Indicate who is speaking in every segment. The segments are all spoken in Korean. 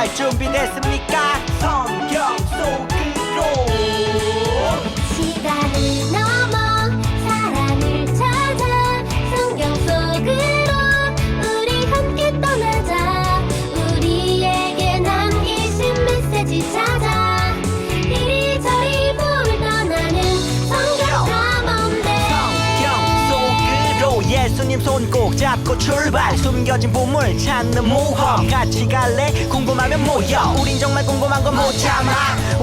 Speaker 1: 출발 준비됐습니까? 성경 속으로
Speaker 2: 시간을 넘어 사랑을 찾아 성경 속으로 우리 함께 떠나자. 우리에게 남기신 메시지 찾아 이리저리 볼 떠나는 성경 탐험대.
Speaker 1: 성경 속으로 예수님 손 꼭 잡고 출발. 숨겨진 보물 찾는 모험 같이 갈래? 궁금하면 모여. 우린 정말 궁금한 건 못 참아.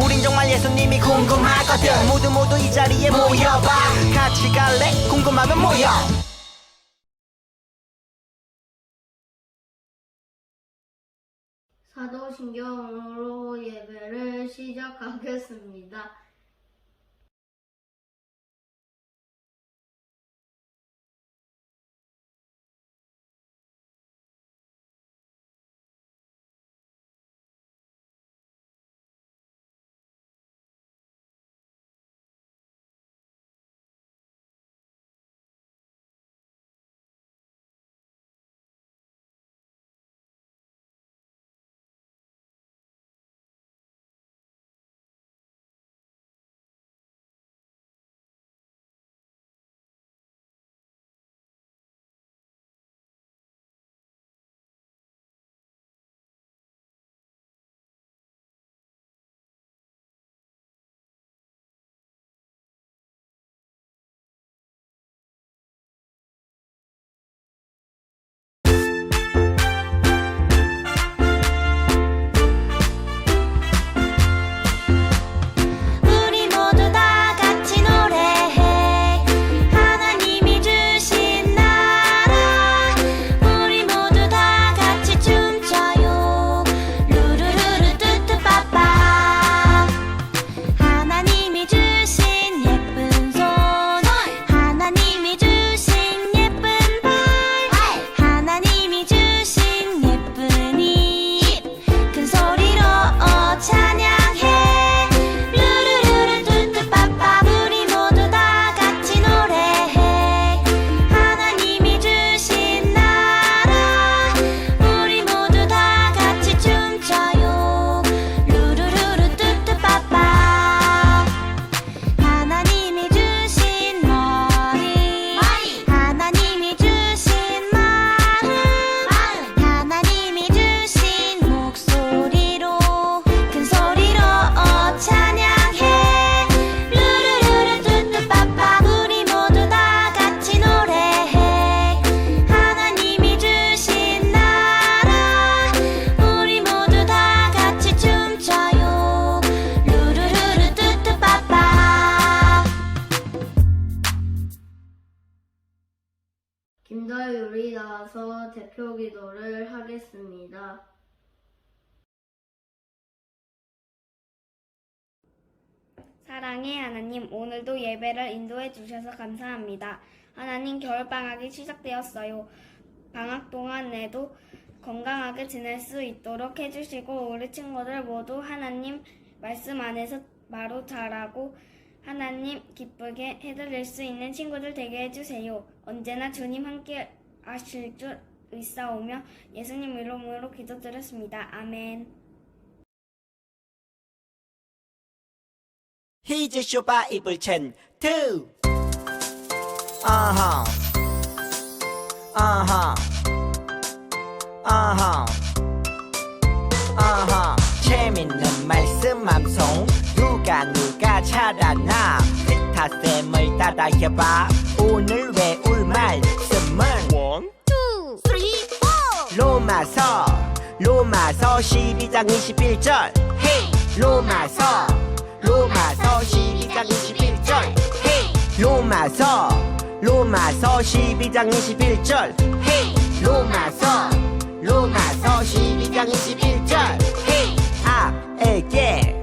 Speaker 1: 우린 정말 예수님이 궁금하거든. 모두 이 자리에 모여봐. 같이 갈래? 궁금하면 모여.
Speaker 3: 사도신경으로 예배를 시작하겠습니다.
Speaker 2: 우리 모두 다 같이 노래해. 하나님이 주신 나라. 우리 모두 다 같이 춤춰요. 루루루루 뚜뚜빠빠. 하나님이 주신 예쁜 손. 하나님이 주신 예쁜 발. 하나님이 주신 예쁜 입. 큰 소리로 찬양해. 루루루루 뚜뚜빠빠. 우리 모두 다 같이 노래해. 하나님이 주신 나라. 우리 모두 다 같이 춤춰요. 루루루루 뚜뚜빠빠. 하나님이 주신 머리. 하나님이 주신 마음. 하나님이 주신 목소리로 큰 소리로 찬양해. 루루루루 뚜뚜빠빠. 우리 모두 다 같이 노래해. 하나님이 주신 나라. 우리 모두 다 같이 춤춰요. 루루루루 뚜뚜빠빠.
Speaker 3: 김다율이 나와서 대표 기도를 하겠습니다.
Speaker 4: 사랑의 하나님, 오늘도 예배를 인도해 주셔서 감사합니다. 하나님, 겨울방학이 시작되었어요. 방학 동안에도 건강하게 지낼 수 있도록 해주시고 우리 친구들 모두 하나님 말씀 안에서 바로 자라고 하나님 기쁘게 해드릴 수 있는 친구들 되게 해주세요. 언제나 주님 함께 하실 줄 의사오며 예수님 이름으로 기도드렸습니다. 아멘.
Speaker 1: Here's your Bible chain 2. Uh-huh. Uh-huh. Uh-huh. Uh-huh. 재밌는 말씀 암송 누가 잘하나 기타쌤을 따라해봐. 오늘 외울 말씀은 1, 2, 3, 4 로마서 12장 21절 헤이 로마서 12장 21절 헤이 로마서 12장 21절 헤이 로마서 12장 21절 헤이 아에게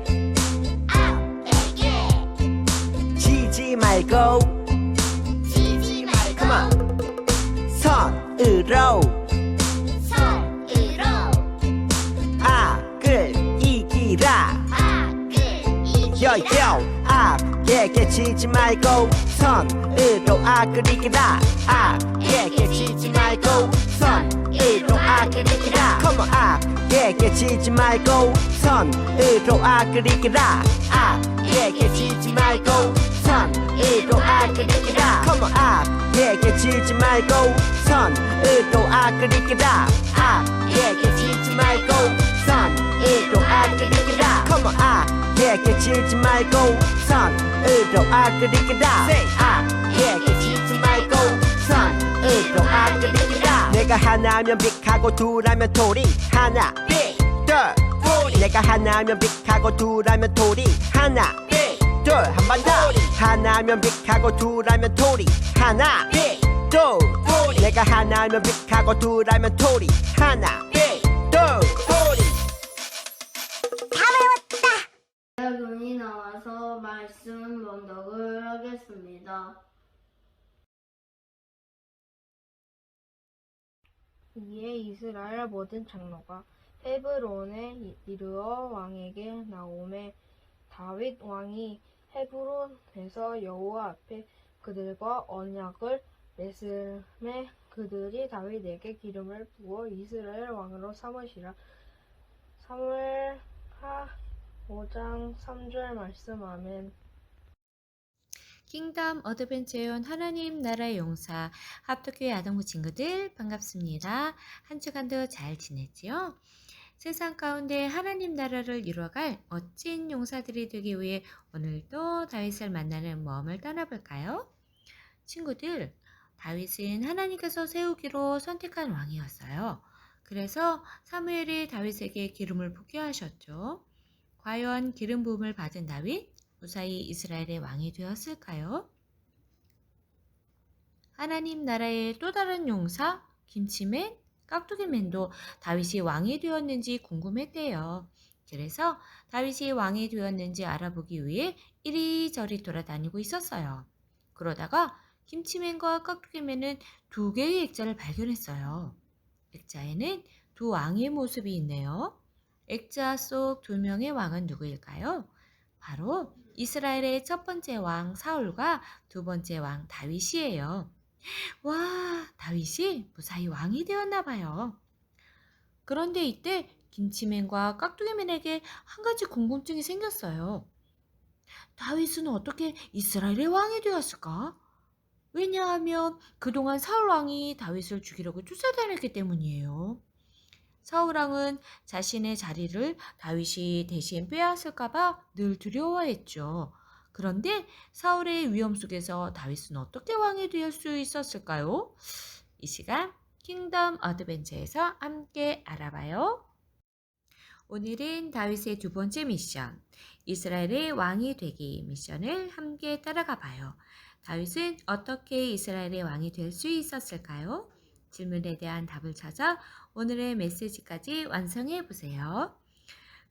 Speaker 1: 지지 말고 Come on 선으로 악을 이기라 Yo, yo, 악에게 지지 말고 선으로 악을 이기라. 악에게 지지 말고 선으로 악을 이기라. Come on. 악에게 지지 말고 선으로 악을 이기라. 악에게 지지 말고 선으로 악을 이기라. Come on. 악에게 지지 말고 선으로 악을 이기라. 악에게 지지 말고 선으로 악을 이기라. Come on. 악에게 지지 말고 선으로 악을 이기라. 악에게 지지 말고 선으로 악을 이기라. 내가 하나면 빅하고 둘하면 토리. 하나 빅둘 내가 하나면 빅하고 둘하면 토리. 하나 빅둘 한 번 더. 하나면 빅하고 둘하면 토리. 하나 빅둘 내가 하나면 빅하고 둘하면 토리. 하나 빅둘
Speaker 3: 대학원이 나와서 말씀 번독을 하겠습니다.
Speaker 5: 이에 이스라엘 모든 장로가 헤브론에 이르러 왕에게 나오매 다윗 왕이 헤브론에서 여호와 앞에 그들과 언약을 맺음에 그들이 다윗에게 기름을 부어 이스라엘 왕으로 삼으시라. 사무엘하 5장 3절 말씀. 아멘.
Speaker 6: 킹덤 어드벤처에 온 하나님 나라의 용사 합독교회 아동부 친구들 반갑습니다. 한 주간도 잘 지냈지요? 세상 가운데 하나님 나라를 이루어갈 멋진 용사들이 되기 위해 오늘도 다윗을 만나는 모험을 떠나볼까요? 친구들, 다윗은 하나님께서 세우기로 선택한 왕이었어요. 그래서 사무엘이 다윗에게 기름을 붓게 하셨죠. 과연 기름 부음을 받은 다윗, 무사히 이스라엘의 왕이 되었을까요? 하나님 나라의 또 다른 용사 김치맨, 깍두기맨도 다윗이 왕이 되었는지 궁금했대요. 그래서 다윗이 왕이 되었는지 알아보기 위해 이리저리 돌아다니고 있었어요. 그러다가 김치맨과 깍두기맨은 두 개의 액자를 발견했어요. 액자에는 두 왕의 모습이 있네요. 액자 속 두 명의 왕은 누구일까요? 바로 이스라엘의 첫 번째 왕 사울과 두 번째 왕 다윗이에요. 와, 다윗이 무사히 왕이 되었나 봐요. 그런데 이때 김치맨과 깍두기맨에게 한 가지 궁금증이 생겼어요. 다윗은 어떻게 이스라엘의 왕이 되었을까? 왜냐하면 그동안 사울 왕이 다윗을 죽이려고 쫓아다녔기 때문이에요. 사울 왕은 자신의 자리를 다윗이 대신 빼앗을까봐 늘 두려워했죠. 그런데 사울의 위험 속에서 다윗은 어떻게 왕이 될 수 있었을까요? 이 시간 킹덤 어드벤처에서 함께 알아봐요. 오늘은 다윗의 두 번째 미션, 이스라엘의 왕이 되기 미션을 함께 따라가 봐요. 다윗은 어떻게 이스라엘의 왕이 될 수 있었을까요? 질문에 대한 답을 찾아 오늘의 메시지까지 완성해 보세요.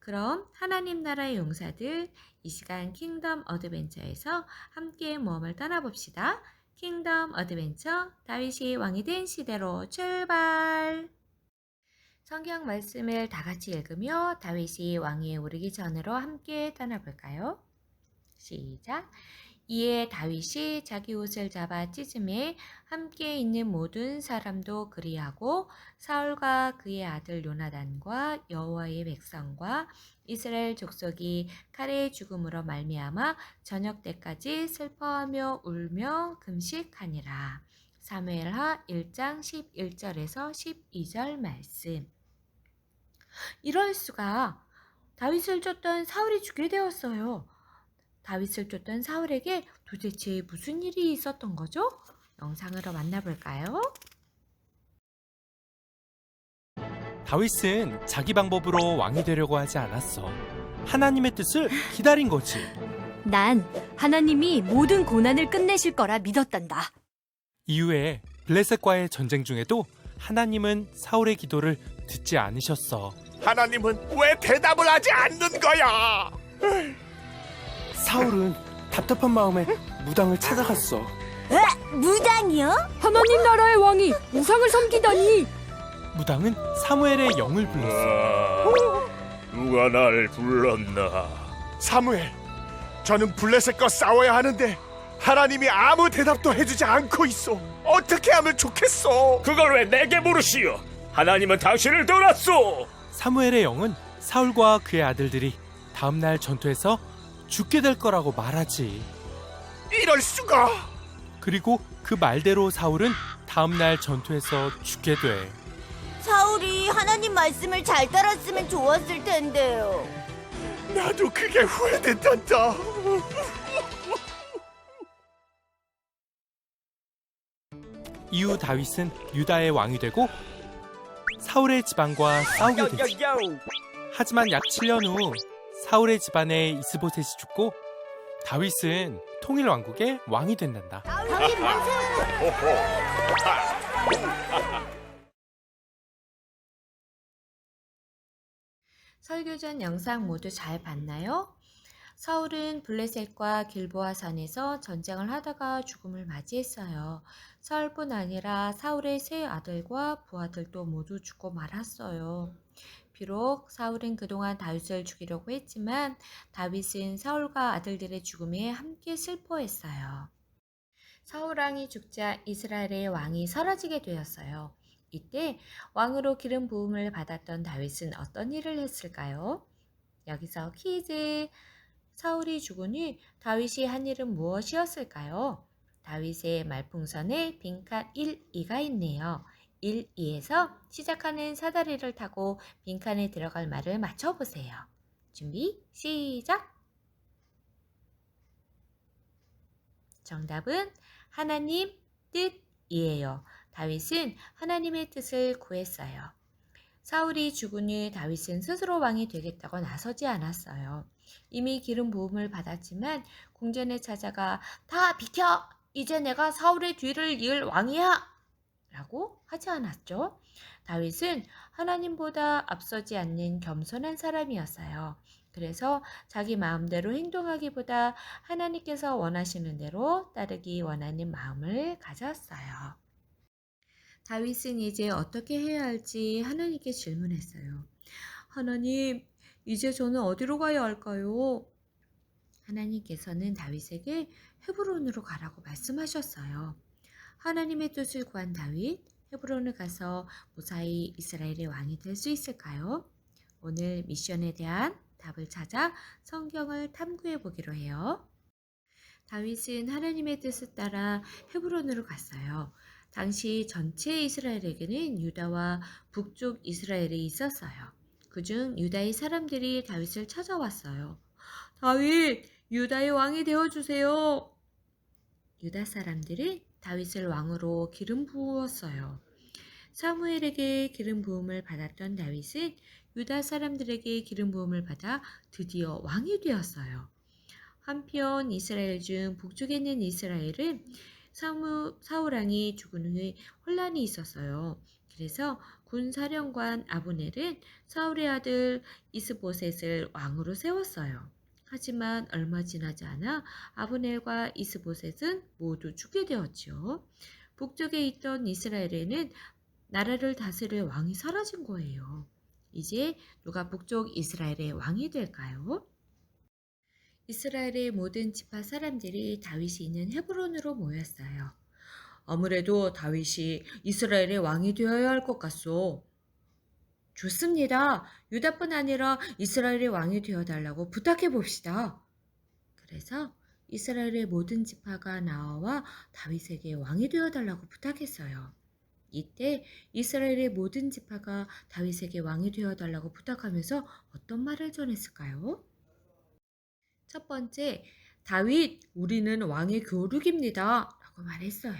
Speaker 6: 그럼 하나님 나라의 용사들, 이 시간 킹덤 어드벤처에서 함께 모험을 떠나봅시다. 킹덤 어드벤처, 다윗이 왕이 된 시대로 출발! 성경 말씀을 다 같이 읽으며 다윗이 왕위에 오르기 전으로 함께 떠나볼까요? 시작! 이에 다윗이 자기 옷을 잡아 찢음에 함께 있는 모든 사람도 그리하고 사울과 그의 아들 요나단과 여호와의 백성과 이스라엘 족속이 칼의 죽음으로 말미암아 저녁 때까지 슬퍼하며 울며 금식하니라. 사무엘하 1장 11절에서 12절 말씀. 이럴 수가, 다윗을 쫓던 사울이 죽게 되었어요. 다윗을 쫓던 사울에게 도대체 무슨 일이 있었던 거죠? 영상으로 만나볼까요?
Speaker 7: 다윗은 자기 방법으로 왕이 되려고 하지 않았어. 하나님의 뜻을 기다린 거지.
Speaker 8: 난 하나님이 모든 고난을 끝내실 거라 믿었단다.
Speaker 7: 이후에 블레셋과의 전쟁 중에도 하나님은 사울의 기도를 듣지 않으셨어.
Speaker 9: 하나님은 왜 대답을 하지 않는 거야?
Speaker 10: 사울은 답답한 마음에 무당을 찾아갔어.
Speaker 8: 무당이요?
Speaker 5: 하나님 나라의 왕이 우상을 섬기다니.
Speaker 7: 무당은 사무엘의 영을 불렀어.
Speaker 9: 누가 날 불렀나?
Speaker 10: 사무엘,
Speaker 9: 저는 블레셋과 싸워야 하는데 하나님이 아무 대답도 해주지 않고 있어. 어떻게 하면 좋겠어?
Speaker 11: 그걸 왜 내게 물으시오? 하나님은 당신을 떠났소.
Speaker 7: 사무엘의 영은 사울과 그의 아들들이 다음날 전투에서 죽게 될 거라고 말하지.
Speaker 9: 이럴 수가.
Speaker 7: 그리고 그 말대로 사울은 다음날 전투에서 죽게 돼.
Speaker 2: 사울이 하나님 말씀을 잘 따랐으면 좋았을 텐데요.
Speaker 9: 나도 그게 후회된단다.
Speaker 7: 이후 다윗은 유다의 왕이 되고 사울의 집안과 싸우게 되지. 하지만 약 7년 후 사울의 집안에 이스보셋이 죽고 다윗은 통일 왕국의 왕이 된단다.
Speaker 6: 설교전 영상 모두 잘 봤나요? 사울은 블레셋과 길보아 산에서 전쟁을 하다가 죽음을 맞이했어요. 사울뿐 아니라 사울의 세 아들과 부하들도 모두 죽고 말았어요. 비록 사울은 그동안 다윗을 죽이려고 했지만 다윗은 사울과 아들들의 죽음에 함께 슬퍼했어요. 사울 왕이 죽자 이스라엘의 왕이 사라지게 되었어요. 이때 왕으로 기름 부음을 받았던 다윗은 어떤 일을 했을까요? 여기서 퀴즈! 사울이 죽은 후 다윗이 한 일은 무엇이었을까요? 다윗의 말풍선에 빈칸 1, 2가 있네요. 1, 2에서 시작하는 사다리를 타고 빈칸에 들어갈 말을 맞춰보세요. 준비, 시작! 정답은 하나님 뜻이에요. 다윗은 하나님의 뜻을 구했어요. 사울이 죽은 후 다윗은 스스로 왕이 되겠다고 나서지 않았어요. 이미 기름 부음을 받았지만 궁전에 찾아가 다 비켜! 이제 내가 사울의 뒤를 이을 왕이야! 라고 하지 않았죠. 다윗은 하나님보다 앞서지 않는 겸손한 사람이었어요. 그래서 자기 마음대로 행동하기보다 하나님께서 원하시는 대로 따르기 원하는 마음을 가졌어요. 다윗은 이제 어떻게 해야 할지 하나님께 질문했어요. 하나님, 이제 저는 어디로 가야 할까요? 하나님께서는 다윗에게 헤브론으로 가라고 말씀하셨어요. 하나님의 뜻을 구한 다윗, 헤브론을 가서 무사히 이스라엘의 왕이 될 수 있을까요? 오늘 미션에 대한 답을 찾아 성경을 탐구해 보기로 해요. 다윗은 하나님의 뜻을 따라 헤브론으로 갔어요. 당시 전체 이스라엘에게는 유다와 북쪽 이스라엘이 있었어요. 그중 유다의 사람들이 다윗을 찾아왔어요. 다윗, 유다의 왕이 되어주세요. 유다 사람들은 다윗을 왕으로 기름 부었어요. 사무엘에게 기름 부음을 받았던 다윗은 유다 사람들에게 기름 부음을 받아 드디어 왕이 되었어요. 한편 이스라엘 중 북쪽에 있는 이스라엘은 사울 왕이 죽은 후에 혼란이 있었어요. 그래서 군사령관 아브넬은 사울의 아들 이스보셋을 왕으로 세웠어요. 하지만 얼마 지나지 않아 아브넬과 이스보셋은 모두 죽게 되었지요. 북쪽에 있던 이스라엘에는 나라를 다스릴 왕이 사라진 거예요. 이제 누가 북쪽 이스라엘의 왕이 될까요? 이스라엘의 모든 지파 사람들이 다윗이 있는 헤브론으로 모였어요. 아무래도 다윗이 이스라엘의 왕이 되어야 할 것 같소. 좋습니다. 유다뿐 아니라 이스라엘의 왕이 되어달라고 부탁해 봅시다. 그래서 이스라엘의 모든 지파가 나와 다윗에게 왕이 되어달라고 부탁했어요. 이때 이스라엘의 모든 지파가 다윗에게 왕이 되어달라고 부탁하면서 어떤 말을 전했을까요? 첫 번째, 다윗, 우리는 왕의 교륙입니다. 라고 말했어요.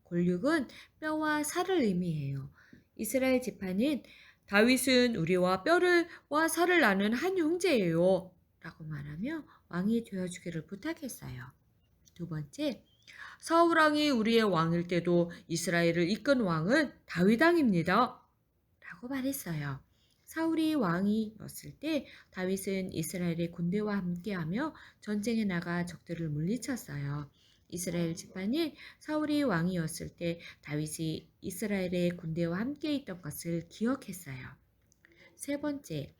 Speaker 6: 골육은 뼈와 살을 의미해요. 이스라엘 지파는 다윗은 우리와 뼈와 살을 나눈 한 형제예요. 라고 말하며 왕이 되어주기를 부탁했어요. 두 번째, 사울 왕이 우리의 왕일 때도 이스라엘을 이끈 왕은 다윗 왕입니다. 라고 말했어요. 사울이 왕이었을 때 다윗은 이스라엘의 군대와 함께하며 전쟁에 나가 적들을 물리쳤어요. 이스라엘 지파는 사울이 왕이었을 때 다윗이 이스라엘의 군대와 함께 있던 것을 기억했어요. 세 번째,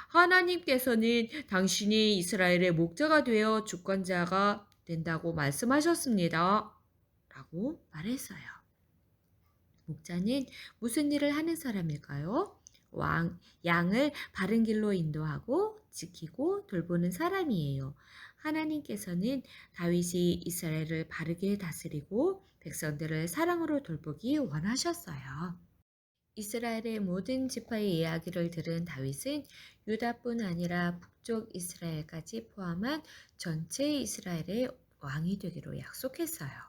Speaker 6: 하나님께서는 당신이 이스라엘의 목자가 되어 주권자가 된다고 말씀하셨습니다. 라고 말했어요. 목자는 무슨 일을 하는 사람일까요? 양을 바른 길로 인도하고 지키고 돌보는 사람이에요. 하나님께서는 다윗이 이스라엘을 바르게 다스리고 백성들을 사랑으로 돌보기 원하셨어요. 이스라엘의 모든 지파의 이야기를 들은 다윗은 유다뿐 아니라 북쪽 이스라엘까지 포함한 전체 이스라엘의 왕이 되기로 약속했어요.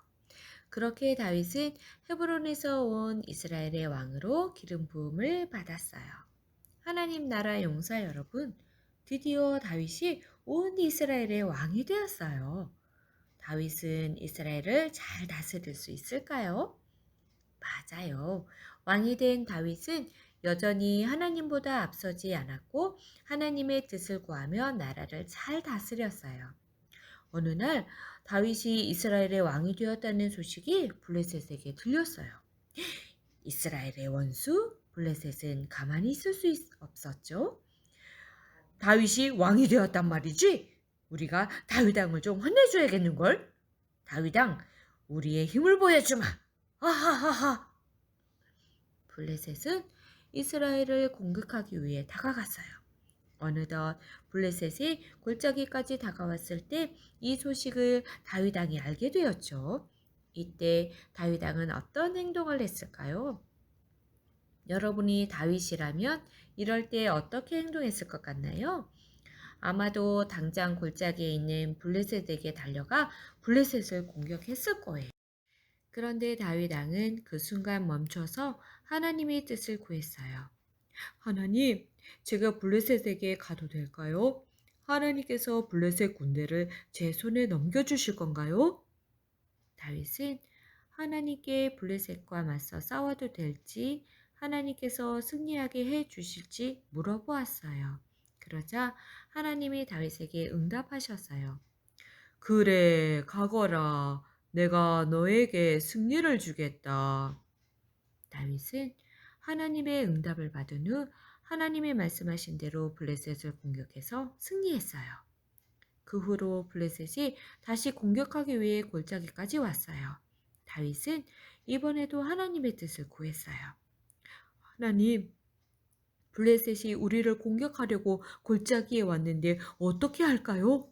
Speaker 6: 그렇게 다윗은 헤브론에서 온 이스라엘의 왕으로 기름 부음을 받았어요. 하나님 나라 용사 여러분, 드디어 다윗이 온 이스라엘의 왕이 되었어요. 다윗은 이스라엘을 잘 다스릴 수 있을까요? 맞아요. 왕이 된 다윗은 여전히 하나님보다 앞서지 않았고 하나님의 뜻을 구하며 나라를 잘 다스렸어요. 어느 날 다윗이 이스라엘의 왕이 되었다는 소식이 블레셋에게 들렸어요. 이스라엘의 원수 블레셋은 가만히 있을 수 없었죠. 다윗이 왕이 되었단 말이지? 우리가 다윗왕을 좀 혼내줘야겠는걸? 다윗왕, 우리의 힘을 보여주마. 하하하하. 블레셋은 이스라엘을 공격하기 위해 다가갔어요. 어느덧 블레셋이 골짜기까지 다가왔을 때 이 소식을 다윗왕이 알게 되었죠. 이때 다윗왕은 어떤 행동을 했을까요? 여러분이 다윗이라면 이럴 때 어떻게 행동했을 것 같나요? 아마도 당장 골짜기에 있는 블레셋에게 달려가 블레셋을 공격했을 거예요. 그런데 다윗왕은 그 순간 멈춰서 하나님의 뜻을 구했어요. 하나님, 제가 블레셋에게 가도 될까요? 하나님께서 블레셋 군대를 제 손에 넘겨주실 건가요? 다윗은 하나님께 블레셋과 맞서 싸워도 될지 하나님께서 승리하게 해 주실지 물어보았어요. 그러자 하나님이 다윗에게 응답하셨어요. 그래, 가거라. 내가 너에게 승리를 주겠다. 다윗은 하나님의 응답을 받은 후 하나님의 말씀하신 대로 블레셋을 공격해서 승리했어요. 그 후로 블레셋이 다시 공격하기 위해 골짜기까지 왔어요. 다윗은 이번에도 하나님의 뜻을 구했어요. 하나님, 블레셋이 우리를 공격하려고 골짜기에 왔는데 어떻게 할까요?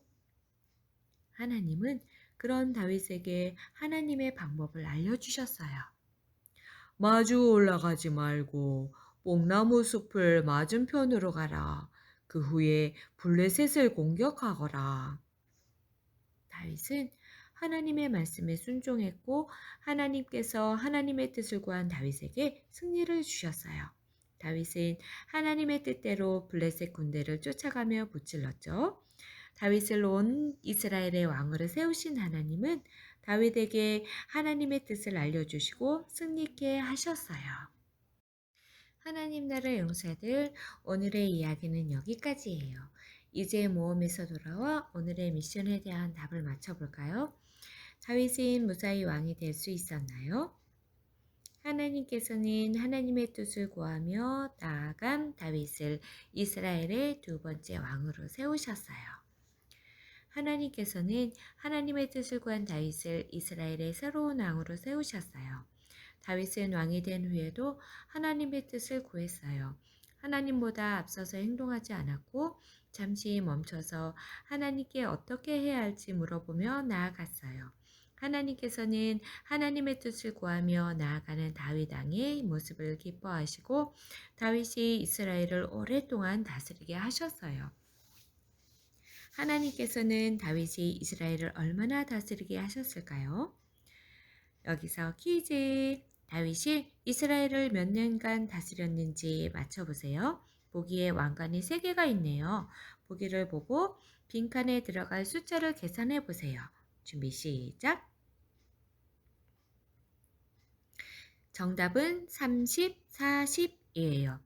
Speaker 6: 하나님은 그런 다윗에게 하나님의 방법을 알려주셨어요. 마주 올라가지 말고 뽕나무 숲을 맞은편으로 가라. 그 후에 블레셋을 공격하거라. 다윗은 하나님의 말씀에 순종했고 하나님께서 하나님의 뜻을 구한 다윗에게 승리를 주셨어요. 다윗은 하나님의 뜻대로 블레셋 군대를 쫓아가며 무찔렀죠. 다윗을 온 이스라엘의 왕으로 세우신 하나님은 다윗에게 하나님의 뜻을 알려주시고 승리케 하셨어요. 하나님 나라 용사들, 오늘의 이야기는 여기까지예요. 이제 모험에서 돌아와 오늘의 미션에 대한 답을 맞춰볼까요? 다윗은 무사히 왕이 될 수 있었나요? 하나님께서는 하나님의 뜻을 구하며 나아간 다윗을 이스라엘의 두 번째 왕으로 세우셨어요. 하나님께서는 하나님의 뜻을 구한 다윗을 이스라엘의 새로운 왕으로 세우셨어요. 다윗은 왕이 된 후에도 하나님의 뜻을 구했어요. 하나님보다 앞서서 행동하지 않았고 잠시 멈춰서 하나님께 어떻게 해야 할지 물어보며 나아갔어요. 하나님께서는 하나님의 뜻을 구하며 나아가는 다윗 왕의 모습을 기뻐하시고 다윗이 이스라엘을 오랫동안 다스리게 하셨어요. 하나님께서는 다윗이 이스라엘을 얼마나 다스리게 하셨을까요? 여기서 퀴즈! 다윗이 이스라엘을 몇 년간 다스렸는지 맞춰보세요. 보기에 왕관이 3개가 있네요. 보기를 보고 빈칸에 들어갈 숫자를 계산해 보세요. 준비 시작! 정답은 30, 40이에요.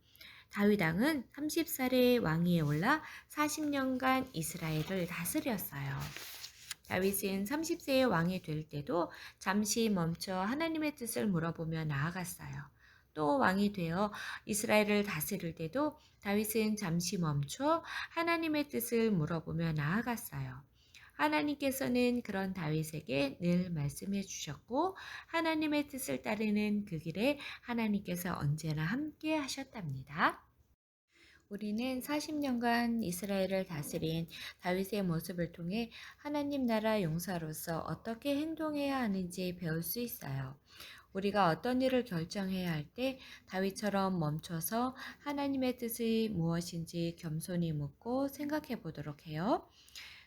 Speaker 6: 다윗 왕은 30살에 왕위에 올라 40년간 이스라엘을 다스렸어요. 다윗은 30세의 왕이 될 때도 잠시 멈춰 하나님의 뜻을 물어보며 나아갔어요. 또 왕이 되어 이스라엘을 다스릴 때도 다윗은 잠시 멈춰 하나님의 뜻을 물어보며 나아갔어요. 하나님께서는 그런 다윗에게 늘 말씀해 주셨고 하나님의 뜻을 따르는 그 길에 하나님께서 언제나 함께 하셨답니다. 우리는 40년간 이스라엘을 다스린 다윗의 모습을 통해 하나님 나라 용사로서 어떻게 행동해야 하는지 배울 수 있어요. 우리가 어떤 일을 결정해야 할 때 다윗처럼 멈춰서 하나님의 뜻이 무엇인지 겸손히 묻고 생각해 보도록 해요.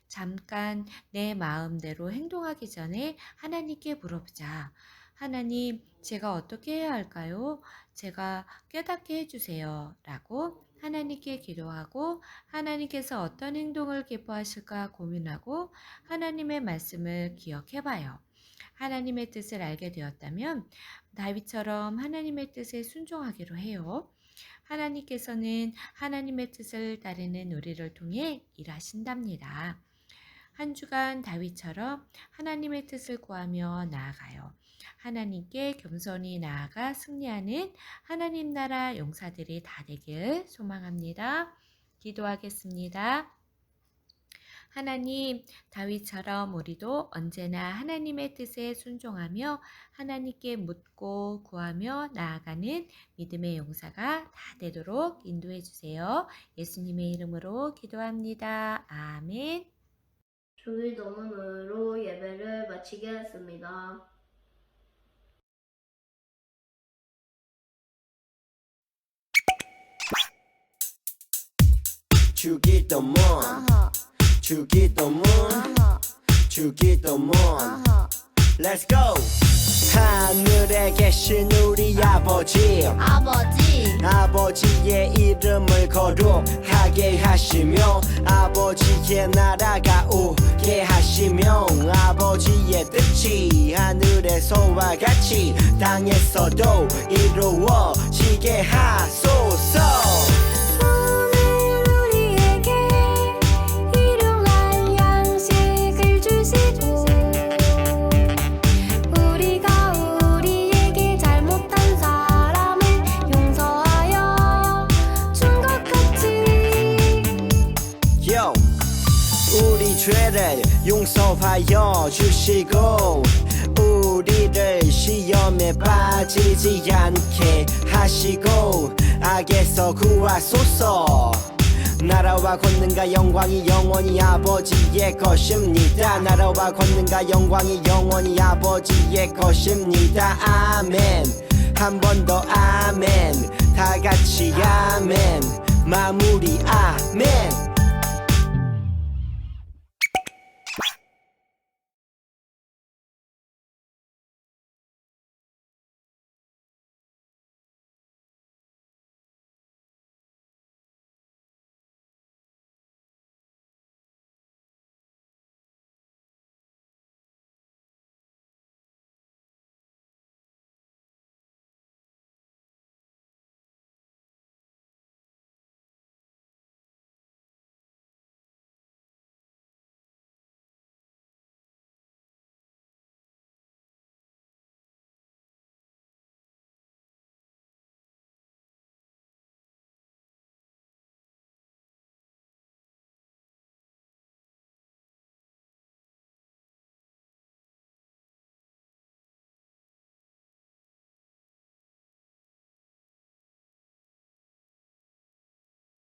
Speaker 6: 잠깐 내 마음대로 행동하기 전에 하나님께 물어보자. 하나님, 제가 어떻게 해야 할까요? 제가 깨닫게 해주세요. 라고 하나님께 기도하고 하나님께서 어떤 행동을 기뻐하실까 고민하고 하나님의 말씀을 기억해 봐요. 하나님의 뜻을 알게 되었다면 다윗처럼 하나님의 뜻에 순종하기로 해요. 하나님께서는 하나님의 뜻을 따르는 우리를 통해 일하신답니다. 한 주간 다윗처럼 하나님의 뜻을 구하며 나아가요. 하나님께 겸손히 나아가 승리하는 하나님 나라 용사들이 다 되길 소망합니다. 기도하겠습니다. 하나님, 다윗처럼 우리도 언제나 하나님의 뜻에 순종하며 하나님께 묻고 구하며 나아가는 믿음의 용사가 다 되도록 인도해 주세요. 예수님의 이름으로 기도합니다. 아멘.
Speaker 3: 주일 don음으로 예배를 마치겠습니다.
Speaker 1: 주기도문 주기도문 주기도문 Let's go! 하늘에 계신 우리 아버지의 이름을 거룩하게 하시며 아버지의 나라가 오게 하시며 아버지의 뜻이 하늘에서와 같이 땅에서도 이루어지게 하소서. 우리 죄를 용서하여 주시고 우리를 시험에 빠지지 않게 하시고 악에서 구하소서. 나라와 권능과 영광이 영원히 아버지의 것입니다. 나라와 권능과 영광이 영원히 아버지의 것입니다. 아멘. 한 번 더 아멘. 다 같이 아멘. 마무리 아멘.